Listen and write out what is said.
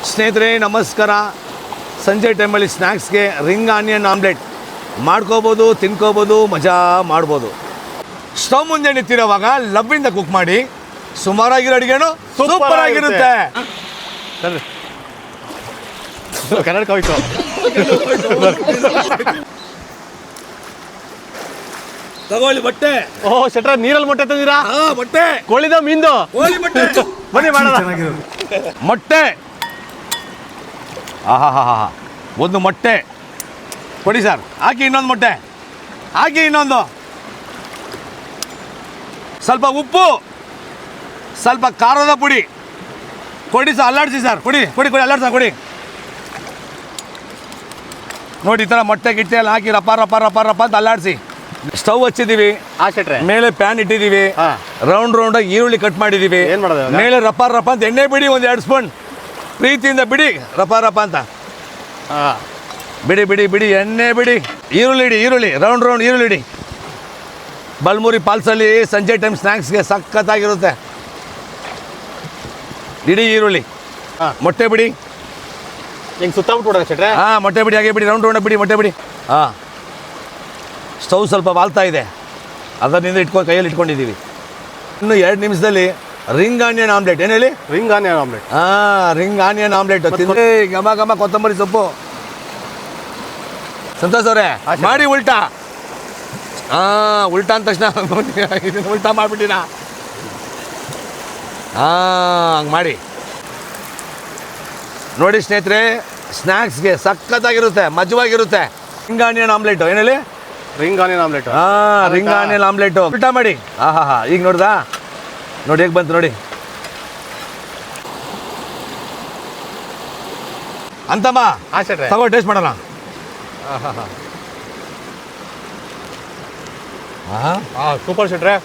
ಸ್ನೇಹಿತರೆ ನಮಸ್ಕಾರ. ಸಂಜೆ ಟೈಮಲ್ಲಿ ಸ್ನ್ಯಾಕ್ಸ್ಗೆ ರಿಂಗ್ ಆನಿಯನ್ ಆಮ್ಲೆಟ್ ಮಾಡ್ಕೋಬೋದು, ತಿನ್ಕೋಬೋದು, ಮಜಾ ಮಾಡ್ಬೋದು. ಸ್ಟವ್ ಮುಂದೆ ನಿಂತಿರೋವಾಗ ಲವ್ವಿಂದ ಕುಕ್ ಮಾಡಿ ಸುಮಾರಾಗಿರೋ ಅಡುಗೆನೂ ಸೂಪರ್ ಆಗಿರುತ್ತೆ. ಕನ್ನಡಕ್ಕೆ ಹೋಯ್ತು. ತಗೊಳ್ಳಿ ಬಟ್ಟೆ. ಓಹ್ ಶೆಟ್ರ, ನೀರಲ್ಲಿ ಮೊಟ್ಟೆ ತಂದಿರಾ? ಬಟ್ಟೆ ಕೋಳಿದ ಮೀನ್ದು ಕೋಳಿ ಬಟ್ಟೆ. ಬನ್ನಿ ಮಾಡೋಣ. ಮೊಟ್ಟೆ. ಆಹಾ, ಒಂದು ಮೊಟ್ಟೆ ಕೊಡಿ ಸರ್. ಹಾಕಿ ಇನ್ನೊಂದು ಮೊಟ್ಟೆ, ಹಾಕಿ ಇನ್ನೊಂದು. ಸ್ವಲ್ಪ ಉಪ್ಪು, ಸ್ವಲ್ಪ ಖಾರದ ಪುಡಿ ಕೊಡಿ ಸರ್. ಅಲ್ಲಾಡಿಸಿ ಸರ್, ಕೊಡಿ ಅಲ್ಲಾಡ್ಸ ಕೊಡಿ. ನೋಡಿ ಈ ಥರ ಮೊಟ್ಟೆ ಗಿಟ್ಟೆ ಎಲ್ಲ ಹಾಕಿ ರಪ್ಪ ಅಂತ ಅಲ್ಲಾಡಿಸಿ. ಸ್ಟವ್ ಹಚ್ಚಿದ್ದೀವಿ, ಶೆಟ್ರೆ ಮೇಲೆ ಪ್ಯಾನ್ ಇಟ್ಟಿದ್ದೀವಿ, ರೌಂಡ್ ಈರುಳ್ಳಿ ಕಟ್ ಮಾಡಿದ್ದೀವಿ. ಏನ್ ಮಾಡೋದು ಇವಾಗ? ಮೇಲೆ ರಪ್ಪ ಅಂತ ಎಣ್ಣೆ ಬಿಡಿ, ಒಂದು 2 ಸ್ಪೂನ್ ಪ್ರೀತಿಯಿಂದ ಬಿಡಿ. ರಪ್ಪ ಅಂತ ಬಿಡಿ ಎಣ್ಣೆ ಬಿಡಿ. ಈರುಳ್ಳಿ ರೌಂಡ್ ಈರುಳ್ಳಿ ಇಡಿ. ಬಲ್ಮೂರಿ ಪಾಲ್ಸಲ್ಲಿ ಸಂಜೆ ಟೈಮ್ ಸ್ನ್ಯಾಕ್ಸ್ಗೆ ಸಖತ್ತಾಗಿರುತ್ತೆ. ಇಡೀ ಈರುಳ್ಳಿ. ಮೊಟ್ಟೆ ಬಿಡಿ. ಹಿಂಗೆ ಸುತ್ತಬಿಟ್ಟು ಶೆಟ್ರೆ. ಮೊಟ್ಟೆ ಬಿಡಿ, ಹಾಗೆ ಬಿಡಿ, ರೌಂಡ್ ಬಿಡಿ, ಮೊಟ್ಟೆ ಬಿಡಿ. ಸ್ಟವ್ ಸ್ವಲ್ಪ ವಾಲ್ತಾ ಇದೆ, ಅದರಿಂದ ಕೈಯಲ್ಲಿ ಇಟ್ಕೊಂಡಿದ್ದೀವಿ. ಇನ್ನು 2 ನಿಮಿಷದಲ್ಲಿ ರಿಂಗ್ ಆನಿಯನ್ ಆಮ್ಲೆಟ್. ಏನು ಹೇಳಿ? Ring onion omelette. Ring onion omelette ತಿಂದ್ರೆ ಘಮ ಕೊತ್ತಂಬರಿ ಸೊಪ್ಪು. ಸಂತೋಷ್ ಅವರೇ ಮಾಡಿ ಉಲ್ಟಾ. ಉಲ್ಟಾ ಅಂದ ತಕ್ಷಣ ಇದನ್ನು ಉಲ್ಟಾ ಮಾಡಿಬಿಟ್ಟಿನ. ಹಂಗೆ ಮಾಡಿ ನೋಡಿ ಸ್ನೇಹಿತರೆ, ಸ್ನ್ಯಾಕ್ಸ್ಗೆ ಸಖತ್ತಾಗಿರುತ್ತೆ, ಮಜವಾಗಿರುತ್ತೆ. Ring onion omelette. ಏನು ಹೇಳಿ? Ring onion omelette. Ring onion omelette ಉಲ್ಟಾ ಮಾಡಿ. ಈಗ ನೋಡ್ದಾ? ನೋಡಿ ಹೇಗೆ ಬಂತು ನೋಡಿ. ಅಂತಮ್ಮ ಶೆಟ್ರೆ, ತಗೋ ಟೇಸ್ಟ್ ಮಾಡೋಣ. ಸೂಪರ್ ಶೆಟ್ರೆ.